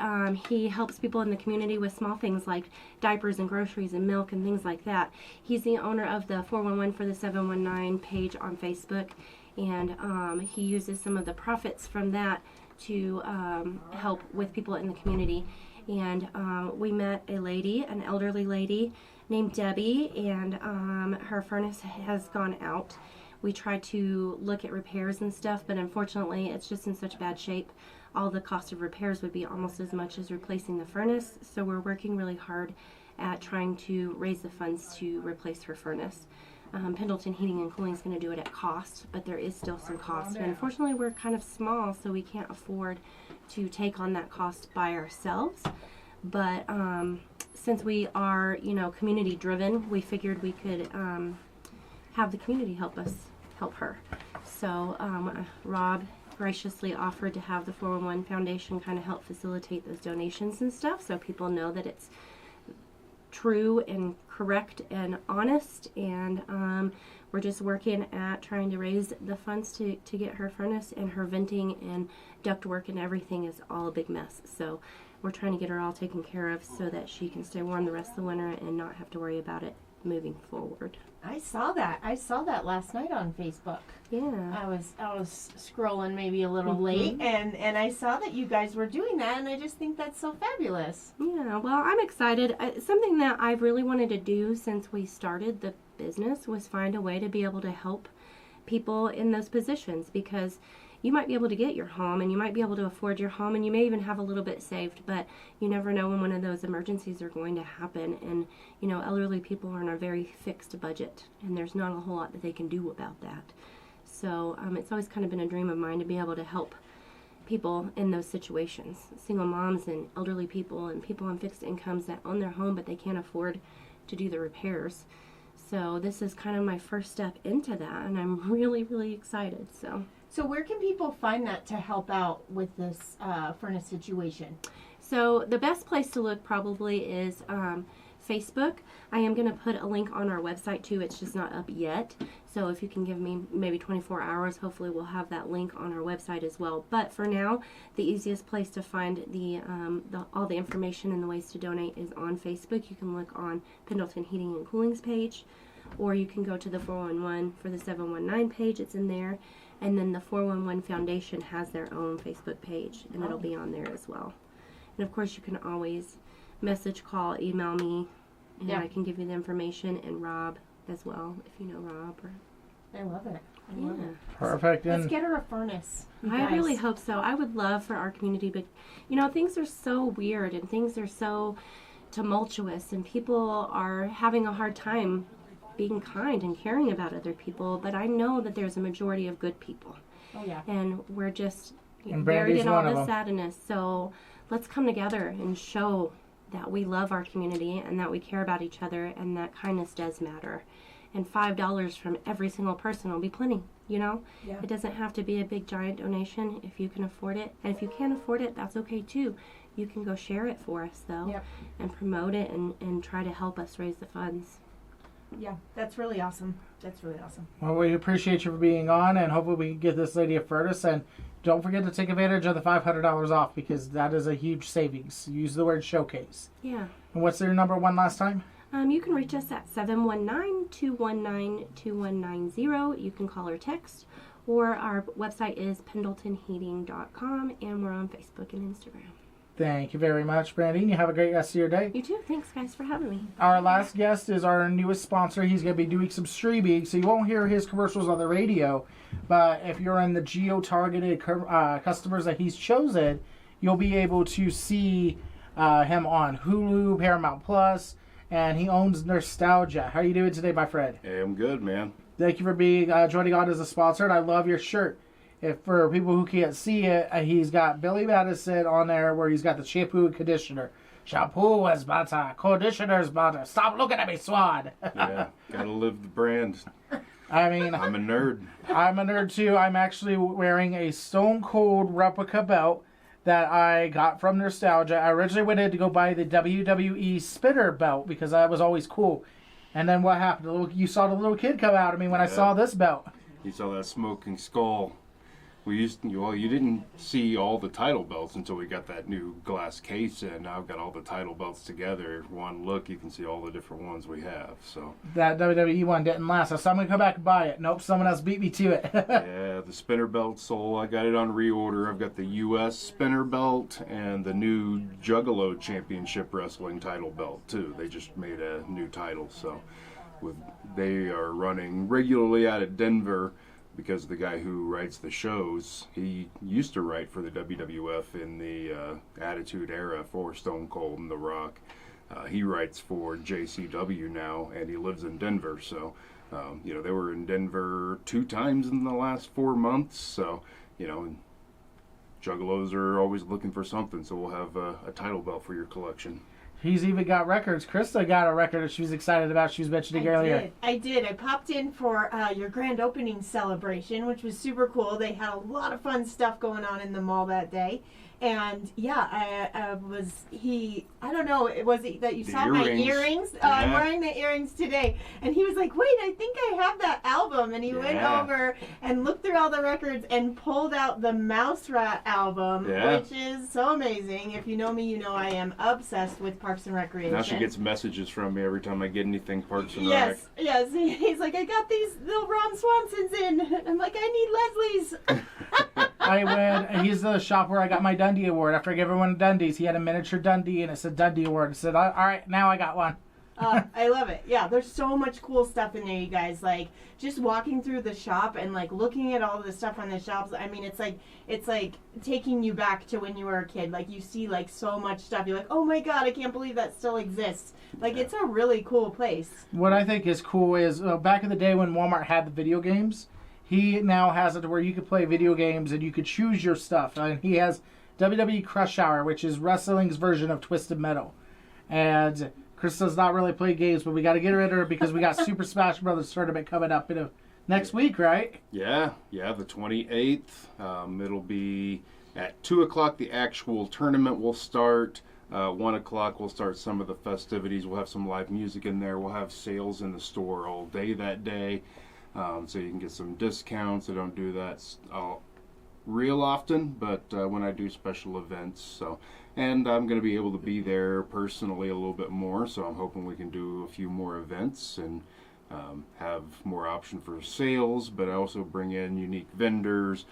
he helps people in the community with small things like diapers and groceries and milk and things like that. He's the owner of the 411 for the 719 page on Facebook, and he uses some of the profits from that to help with people in the community. And we met a lady, an elderly lady named Debbie, and her furnace has gone out. We tried to look at repairs and stuff, but unfortunately it's just in such bad shape. All the cost of repairs would be almost as much as replacing the furnace, so we're working really hard at trying to raise the funds to replace her furnace. Pendleton Heating and Cooling is going to do it at cost, but there is still some cost. And unfortunately, we're kind of small, so we can't afford to take on that cost by ourselves. But since we are, community driven, we figured we could have the community help her. So Rob graciously offered to have the 411 Foundation kind of help facilitate those donations and stuff, so people know that it's true and correct and honest, and we're just working at trying to raise the funds to get her furnace, and her venting and ductwork and everything is all a big mess. So we're trying to get her all taken care of so that she can stay warm the rest of the winter and not have to worry about it moving forward. I saw that last night on Facebook. Yeah. I was scrolling maybe a little late, and I saw that you guys were doing that, and I just think that's so fabulous. Yeah, well, I'm excited. Something that I've really wanted to do since we started the business was find a way to be able to help people in those positions, because you might be able to get your home and you might be able to afford your home and you may even have a little bit saved, but you never know when one of those emergencies are going to happen. And elderly people are on a very fixed budget, and there's not a whole lot that they can do about that. So it's always kind of been a dream of mine to be able to help people in those situations, single moms and elderly people and people on fixed incomes that own their home but they can't afford to do the repairs. So this is kind of my first step into that, and I'm really, really excited. So where can people find that to help out with this furnace situation? So the best place to look probably is Facebook. I am going to put a link on our website too. It's just not up yet. So if you can give me maybe 24 hours, hopefully we'll have that link on our website as well. But for now, the easiest place to find all the information and the ways to donate is on Facebook. You can look on Pendleton Heating and Cooling's page, or you can go to the 411 for the 719 page. It's in there. And then the 411 Foundation has their own Facebook page, and it'll be on there as well. And of course, you can always message, call, email me, and I can give you the information, and Rob as well, if you know Rob. Or, I love it. I love it. Perfect. Let's And get her a furnace. you I guys. really hope so. I would love for our community, but you know, things are so weird and things are so tumultuous, and people are having a hard time being kind and caring about other people. But I know that there's a majority of good people, Oh yeah. and we're just And buried Brandy's in all one of the them. sadness. So let's come together and show that we love our community and that we care about each other and that kindness does matter. And $5 from every single person will be plenty, you know? Yeah. It doesn't have to be a big giant donation if you can afford it. And if you can't afford it, that's okay too. You can go share it for us though, Yep. and promote it and try to help us raise the funds. Yeah. That's really awesome. That's really awesome. well, we appreciate you for being on, and hopefully we can get this lady a furnace. And don't forget to take advantage of the $500 off, because that is a huge savings. Use the word showcase. Yeah. And what's your number one last time? You can reach us at 719-219-2190. You can call or text, or our website is pendletonheating.com, and we're on Facebook and Instagram. Thank you very much, Brandy. You have a great rest of your day. You too. Thanks, guys, for having me. Our last guest is our newest sponsor. He's going to be doing some streaming, so you won't hear his commercials on the radio. But if you're in the geo-targeted customers that he's chosen, you'll be able to see him on Hulu, Paramount Plus, and he owns Nerdstalgia. How are you doing today, my friend? Hey, I'm good, man. Thank you for being joining on as a sponsor, and I love your shirt. If for people who can't see it, he's got Billy Madison on there where he's got the shampoo and conditioner. Shampoo is better, conditioner is better. Stop looking at me, Swan. Yeah, gotta live the brand. I mean, I'm a nerd. I'm a nerd too. I'm actually wearing a Stone Cold replica belt that I got from Nerdstalgia. I originally went in to go buy the WWE spinner belt because that was always cool. And then what happened? You saw the little kid come out of me when I saw this belt. You saw that smoking skull. You didn't see all the title belts until we got that new glass case in. Now I've got all the title belts together. One look, you can see all the different ones we have. So That WWE one didn't last, so I'm going to come back and buy it. Nope, someone else beat me to it. yeah, the spinner belt sold. I got it on reorder. I've got the U.S. spinner belt and the new Juggalo Championship Wrestling title belt too. They just made a new title, so they are running regularly out of Denver. Because the guy who writes the shows, he used to write for the WWF in the Attitude Era for Stone Cold and The Rock. He writes for JCW now, and he lives in Denver. So, they were in Denver 2 times in the last 4 months. So, Juggalos are always looking for something. So we'll have a title belt for your collection. He's even got records. Crysta got a record that she was excited about. She was mentioning earlier. I did. I popped in for your grand opening celebration, which was super cool. They had a lot of fun stuff going on in the mall that day. And yeah, I don't know, was it that you saw my earrings? I'm wearing the earrings today. And he was like, wait, I think I have that album. And he went over and looked through all the records and pulled out the Mouse Rat album, which is so amazing. If you know me, you know I am obsessed with Parks and Recreation. Now she gets messages from me every time I get anything Parks and Rec. Yes. He's like, I got these little Ron Swansons in. I'm like, I need Leslie's. He's the shop where I got my Dundee Award. After I gave everyone Dundies, he had a miniature Dundee and it said Dundee Award. I said, all right, now I got one. I love it. Yeah, there's so much cool stuff in there, you guys. Like, just walking through the shop and, like, looking at all the stuff on the shelves. I mean, it's like taking you back to when you were a kid. Like, you see, like, so much stuff. You're like, oh, my God, I can't believe that still exists. Like, it's a really cool place. What I think is cool is back in the day when Walmart had the video games, he now has it to where you could play video games and you could choose your stuff. And he has WWE Crush Hour, which is wrestling's version of Twisted Metal. And Crysta's not really playing games, but we got to get rid of her because we got Super Smash Brothers tournament coming up next week, right? Yeah, the 28th. It'll be at 2 o'clock. The actual tournament will start. 1 o'clock we'll start some of the festivities. We'll have some live music in there. We'll have sales in the store all day that day. So you can get some discounts. I don't do that real often, but when I do special events, and I'm going to be able to be there personally a little bit more, so I'm hoping we can do a few more events and have more option for sales, but I also bring in unique vendors,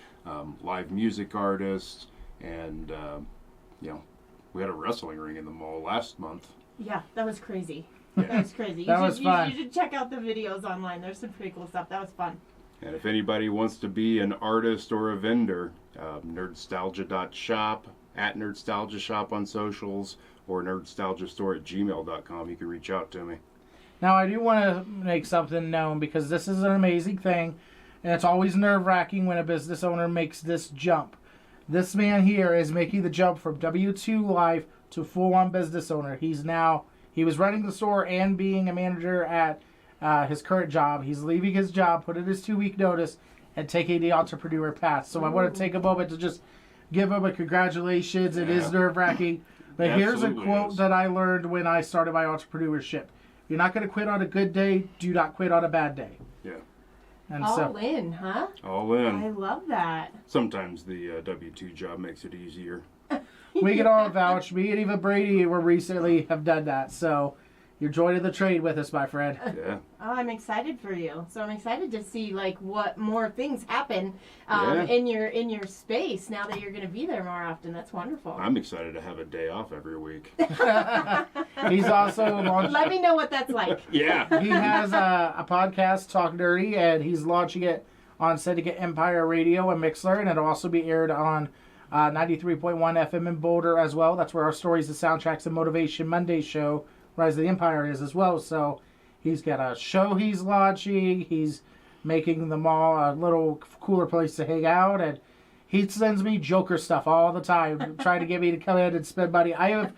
live music artists, and we had a wrestling ring in the mall last month. Yeah, that was crazy. Yeah. That was crazy. That was fun. You should check out the videos online. There's some pretty cool stuff. That was fun. And if anybody wants to be an artist or a vendor, nerdstalgia.shop, at Nerdstalgia Shop on socials, or nerdstalgiastore@gmail.com. You can reach out to me. Now, I do want to make something known because this is an amazing thing, and it's always nerve-wracking when a business owner makes this jump. This man here is making the jump from W-2 life to full-on business owner. He was running the store and being a manager at his current job. He's leaving his job, put in his 2-week notice, and taking the entrepreneur path. So I want to take a moment to just give him a congratulations. It is nerve-wracking. But here's a quote that I learned when I started my entrepreneurship. You're not going to quit on a good day. Do not quit on a bad day. Yeah. And All in, huh? All in. I love that. Sometimes the W-2 job makes it easier. we can all vouch. Me and even Brady have done that. So you're joining the trade with us, my friend. Yeah. Oh, I'm excited for you. So I'm excited to see like what more things happen in your space now that you're going to be there more often. That's wonderful. I'm excited to have a day off every week. He's also launched. Let me know what that's like. Yeah. He has a podcast, Talk Nerdy, and he's launching it on Syndicate Empire Radio and Mixler, and it'll also be aired on 93.1 FM in Boulder as well. That's where our Stories and Soundtracks and Motivation Monday show, Rise of the Empire, is as well. So he's got a show he's launching. He's making the mall a little cooler place to hang out, and he sends me Joker stuff all the time, trying to get me to come in and spend money. I have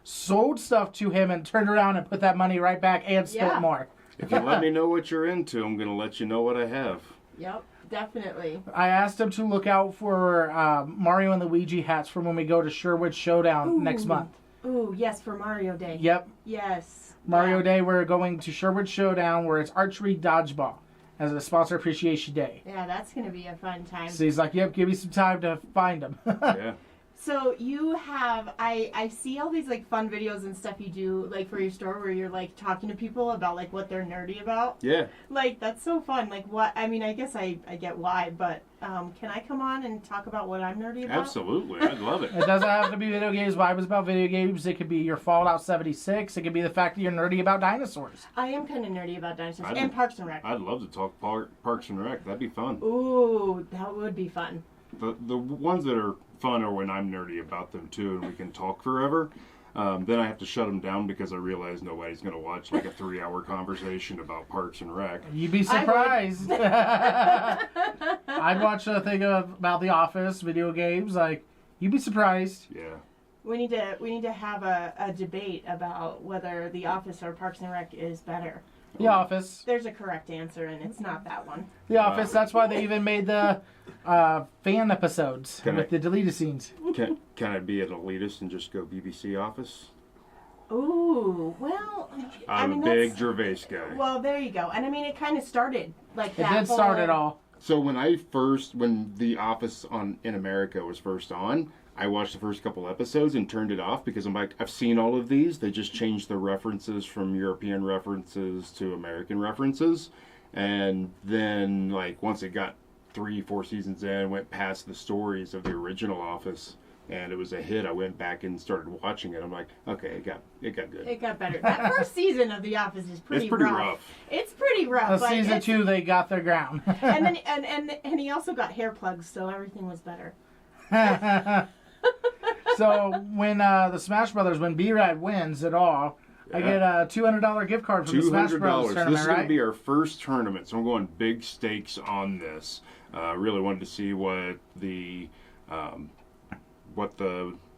sold stuff to him and turned around and put that money right back and spent more. If you let me know what you're into, I'm going to let you know what I have. Yep, definitely. I asked him to look out for Mario and Luigi hats from when we go to Sherwood Showdown next month. Ooh, yes, for Mario Day. Yep. Yes. Mario Day, we're going to Sherwood Showdown where it's archery dodgeball as a sponsor appreciation day. Yeah, that's going to be a fun time. So he's like, yep, give me some time to find them. Yeah. So you have, I see all these like fun videos and stuff you do like for your store where you're like talking to people about like what they're nerdy about. Yeah. Like that's so fun. Like what, I mean, I guess I get why, but can I come on and talk about what I'm nerdy about? Absolutely. I'd love it. It doesn't have to be video games. Why was about video games? It could be your Fallout 76. It could be the fact that you're nerdy about dinosaurs. I am kind of nerdy about dinosaurs and Parks and Rec. I'd love to talk Parks and Rec. That'd be fun. Ooh, that would be fun. The ones that are fun are when I'm nerdy about them too, and we can talk forever. Then I have to shut them down because I realize nobody's going to watch like a 3-hour conversation about Parks and Rec. You'd be surprised. I'd watch a thing about The Office, video games. Like, you'd be surprised. Yeah. We need to have a debate about whether The Office or Parks and Rec is better. The Office. There's a correct answer, and it's not that one. The Office. That's why they even made the fan episodes with the deleted scenes. Can I be an elitist and just go BBC Office? Ooh, well, I'm a big Gervais guy. Well, there you go. And I mean, it kind of started like that. It did start it all. So when The Office in America was first on, I watched the first couple episodes and turned it off because I'm like, I've seen all of these. They just changed the references from European references to American references. And then, like, once it got 3-4 seasons in, went past the stories of the original Office, and it was a hit, I went back and started watching it. I'm like, okay, it got good. It got better. That first season of The Office is pretty rough. It's pretty rough. But season 2, they got their ground. And then and he also got hair plugs, so everything was better. So when the Smash Brothers, when B-Rad wins it all, I get a $200 gift card from the Smash Brothers tournament, This is going right? to be our first tournament, so I'm going big stakes on this. Really wanted to see what the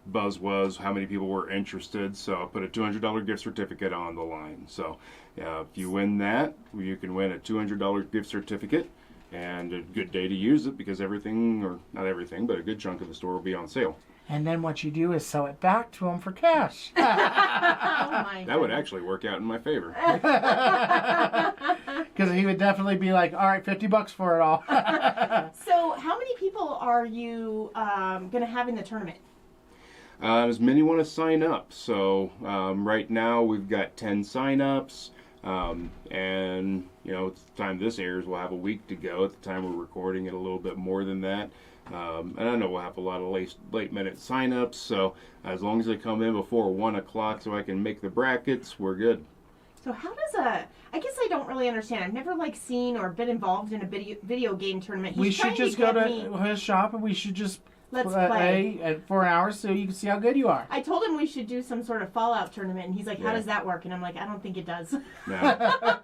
buzz was, how many people were interested. So I put a $200 gift certificate on the line. So if you win that, you can win a $200 gift certificate and a good day to use it because everything, or not everything, but a good chunk of the store will be on sale. And then what you do is sell it back to them for cash. Oh my That would actually work out in my favor. Because he would definitely be like, all right, $50 for it all. So how many people are you going to have in the tournament? As many want to sign up. So right now we've got 10 sign-ups. And, you know, at the time this airs, we'll have a week to go. At the time we're recording it, a little bit more than that. And I know we'll have a lot of late minute sign-ups, so as long as they come in before 1 o'clock so I can make the brackets, we're good. So how does I guess I don't really understand. I've never seen or been involved in a video game tournament. We should just go to his shop and we should just Let's play for an hour so you can see how good you are. I told him we should do some sort of Fallout tournament, and he's like, how does that work? And I'm like, I don't think it does. No.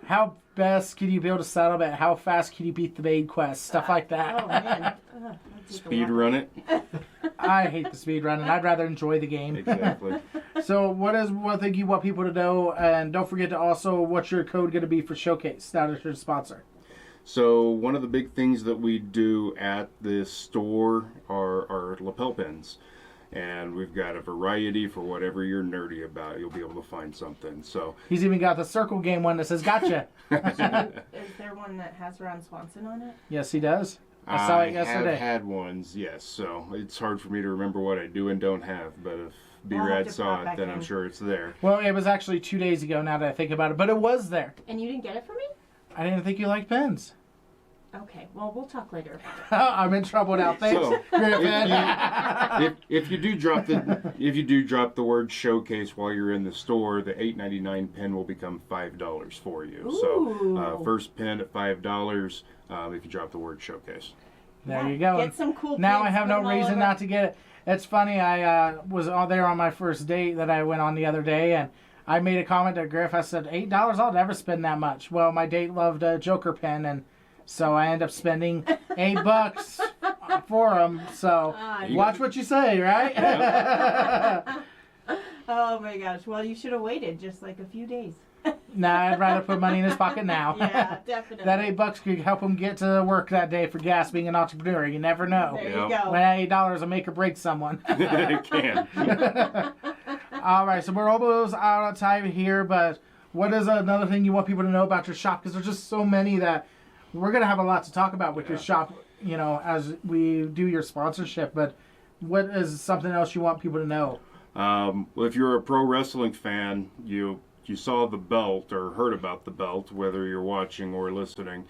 How best can you be able to settle it? How fast can you beat the main quest? Stuff like that. Oh, man. Speed run it. I hate the speed run, and I'd rather enjoy the game. Exactly. So what is one thing you want people to know? And don't forget to also, what's your code going to be for Showcase? Now that you're a sponsor. So one of the big things that we do at this store are lapel pins. And we've got a variety for whatever you're nerdy about. You'll be able to find something. So He's even got the circle game one that says "Gotcha." Is there one that has Ron Swanson on it? Yes, he does. I saw it yesterday. have had ones, yes. So it's hard for me to remember what I do and don't have. But if B-Rad saw it, then I'm sure it's there. Well, it was actually 2 days ago now that I think about it, but it was there. And you didn't get it for me? I didn't think you liked pens. Okay, well, we'll talk later. I'm in trouble now. Thanks, So, Griffin. if you do drop the word showcase while you're in the store, the $8.99 pen will become $5 for you. Ooh. So first pen at $5 if you drop the word showcase. There you go. Get some cool Now pins, I have put no them all reason over. not to get it. It's funny. I was there on my first date that I went on the other day, and I made a comment to Griff. I said, $8, I'll never spend that much. Well, my date loved a Joker pen, and so I end up spending $8 for them. So watch what you say, right? Oh my gosh. Well, you should have waited just like a few days. Nah, I'd rather put money in his pocket now. Yeah, definitely. That $8 could help him get to work that day for gas. Being an entrepreneur, you never know. There Yep. you go. When that $8 will make or break someone. It can. All right, so we're almost out of time here, but what is another thing you want people to know about your shop? Because there's just so many that we're going to have a lot to talk about with your shop, you know, as we do your sponsorship. But what is something else you want people to know? Well, if you're a pro wrestling fan, you saw the belt or heard about the belt, whether you're watching or listening.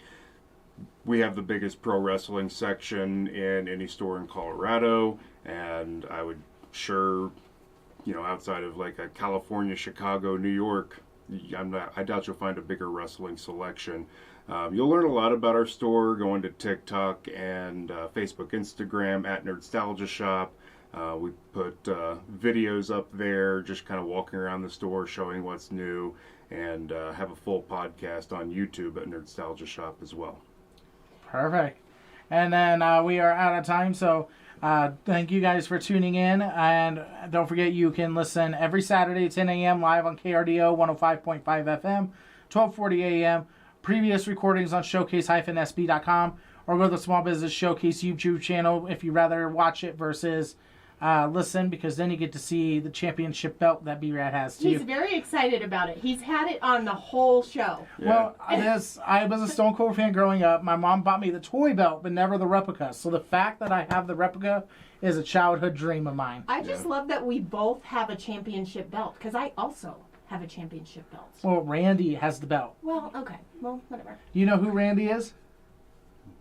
We have the biggest pro wrestling section in any store in Colorado, and I would sure, you know, outside of like a California, Chicago, New York, I doubt you'll find a bigger wrestling selection. You'll learn a lot about our store going to TikTok and Facebook, Instagram at Nerdstalgia Shop. We put videos up there, just kind of walking around the store, showing what's new, and have a full podcast on YouTube at Nerdstalgia Shop as well. Perfect. And then we are out of time, so thank you guys for tuning in. And don't forget, you can listen every Saturday at 10 a.m. live on KRDO 105.5 FM, 1240 a.m. Previous recordings on showcase-sb.com, or go to the Small Business Showcase YouTube channel if you'd rather watch it versus listen, because then you get to see the championship belt that B-Rad has too. He's very excited about it. He's had it on the whole show. Well, I was a Stone Cold fan growing up. My mom bought me the toy belt, but never the replica. So the fact that I have the replica is a childhood dream of mine. I just love that we both have a championship belt, because I also have a championship belt. Well, Randy has the belt. Well, okay. Well, whatever. You know who Randy is?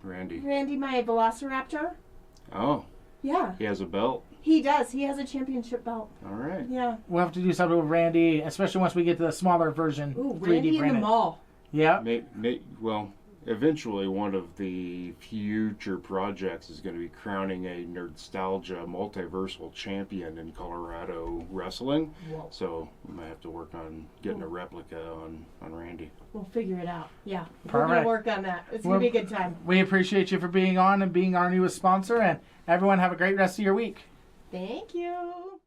Randy. Randy, my Velociraptor. Oh, Yeah, he has a belt. he does. He has a championship belt. All right. Yeah. We'll have to do something with Randy, especially once we get to the smaller version. Ooh, 3D Randy in the printed. mall. Yep. Well, eventually one of the future projects is going to be crowning a Nerdstalgia multiversal champion in Colorado wrestling. Whoa. So we might have to work on getting a replica on Randy. We'll figure it out. Yeah. We're Perfect. going to work on that. It's going to be a good time. We appreciate you for being on and being our newest sponsor, and everyone have a great rest of your week. Thank you.